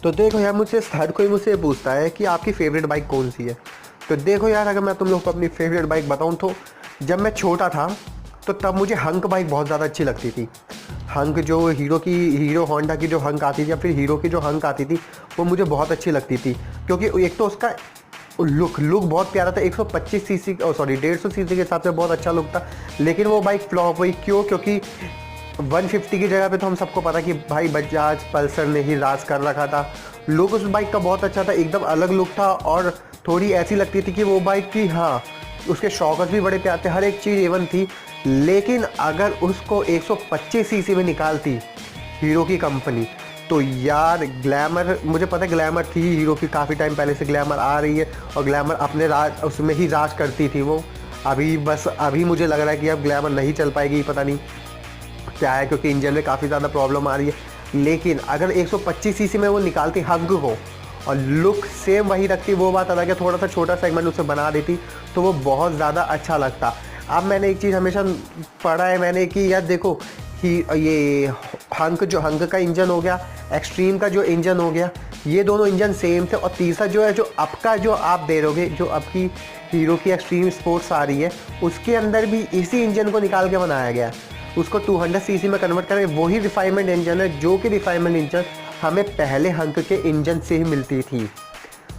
तो देखो यार, मुझसे हर कोई मुझसे पूछता है कि आपकी फेवरेट बाइक कौन सी है। तो देखो यार, अगर मैं तुम लोग को अपनी फेवरेट बाइक बताऊं तो जब मैं छोटा था तो तब मुझे हंक बाइक बहुत ज़्यादा अच्छी लगती थी। हंक जो हीरो होंडा की जो हंक आती थी या फिर हीरो की जो हंक आती थी, वो मुझे बहुत अच्छी लगती थी। क्योंकि एक तो उसका लुक बहुत प्यारा था। 125 सीसी, सॉरी 150 सीसी के हिसाब से बहुत अच्छा लुक था। लेकिन वो बाइक फ्लॉप हुई, क्यों? क्योंकि 150 की जगह पे तो हम सबको पता कि भाई बजाज पल्सर ने ही राज कर रखा था। लुक उस बाइक का बहुत अच्छा था, एकदम अलग लुक था और थोड़ी ऐसी लगती थी कि वो बाइक की, हाँ, उसके शॉकर्स भी बड़े प्यारे थे, हर एक चीज़ एवन थी। लेकिन अगर उसको 125 सीसी में निकालती हीरो की कंपनी, तो यार ग्लैमर, मुझे पता है ग्लैमर थी हीरो की, काफ़ी टाइम पहले से ग्लैमर आ रही है और ग्लैमर अपने राज उसमें ही राज करती थी वो। अभी मुझे लग रहा है कि अब ग्लैमर नहीं चल पाएगी, पता नहीं क्या है, क्योंकि इंजन में काफ़ी ज़्यादा प्रॉब्लम आ रही है। लेकिन अगर 125 सीसी में वो निकालती हग को और लुक सेम वही रखती, वो बात अलग है, थोड़ा सा छोटा सेगमेंट उसे बना देती तो वो बहुत ज़्यादा अच्छा लगता। अब मैंने एक चीज़ हमेशा पढ़ा है मैंने कि यार देखो कि ये हंक का इंजन हो गया, एक्सट्रीम का जो इंजन हो गया, ये दोनों इंजन सेम थे। और तीसरा जो है, जो आपका जो आप दे रहोगे, जो आपकी हीरो की एक्सट्रीम स्पोर्ट्स आ रही है, उसके अंदर भी इसी इंजन को निकाल के बनाया गया है। उसको 200 सीसी में कन्वर्ट करें, वही रिफाइनमेंट इंजन है, जो कि रिफाइनमेंट इंजन हमें पहले हंक के इंजन से ही मिलती थी।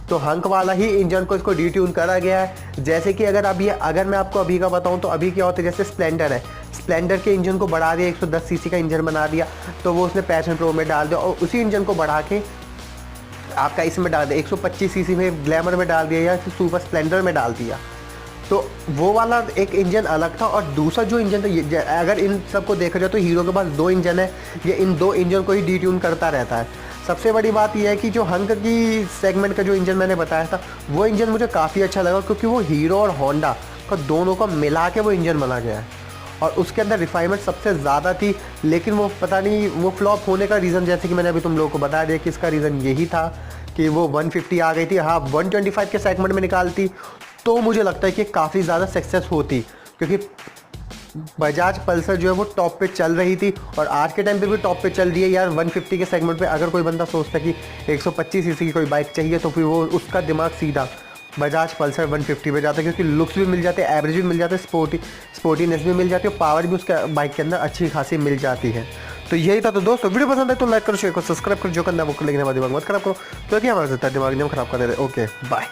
तो हंक वाला ही इंजन को इसको डिट्यून करा गया है। जैसे कि अगर मैं आपको अभी का बताऊं तो अभी क्या होता है, जैसे स्प्लेंडर है, स्प्लेंडर के इंजन को बढ़ा दिया, 110 सीसी का इंजन बना दिया, तो वो उसने पैशन प्रो में डाल दिया और उसी इंजन को बढ़ा के आपका इसमें डाल दिया, 125 सीसी में ग्लैमर में डाल दिया या फिर सुपर स्प्लेंडर में डाल दिया। तो वो वाला एक इंजन अलग था। और दूसरा जो इंजन था, अगर इन सबको देखा जाए तो हीरो के पास 2 इंजन है, ये इन 2 इंजन को ही डिट्यून करता रहता है। सबसे बड़ी बात यह है कि जो हंक की सेगमेंट का जो इंजन मैंने बताया था, वो इंजन मुझे काफ़ी अच्छा लगा, क्योंकि वो हीरो और होंडा का दोनों को मिला के वो इंजन बना गया है और उसके अंदर रिफाइनमेंट सबसे ज़्यादा थी। लेकिन वो पता नहीं, वो फ्लॉप होने का रीज़न, जैसे कि मैंने अभी तुम लोगों को बता दिया कि इसका रीज़न यही था कि वो 150 आ गई थी। हाँ, 125 के सेगमेंट में निकालती तो मुझे लगता है कि काफ़ी ज़्यादा सक्सेस होती, क्योंकि बजाज पल्सर जो है वो टॉप पे चल रही थी और आज के टाइम पे भी टॉप पे चल रही है यार। 150 के सेगमेंट पे अगर कोई बंदा सोचता है कि 125 सीसी की कोई बाइक चाहिए, तो फिर वो उसका दिमाग सीधा बजाज पल्सर 150 पे जाता है, क्योंकि लुक्स भी मिल जाते हैं, एवरेज भी मिल जाते हैं, स्पोर्टीनेस भी मिल जाती है, पावर भी उसके बाइक के अंदर अच्छी खासी मिल जाती है। तो यही था। तो दोस्तों, वीडियो पसंद है तो लाइक करो, शेयर करो, सब्सक्राइब करो, जो करना है वो कर, लेकिन दिमाग मत खराब करो, क्योंकि हमारे दिमाग जब खराब कर दे रहे। Okay, bye.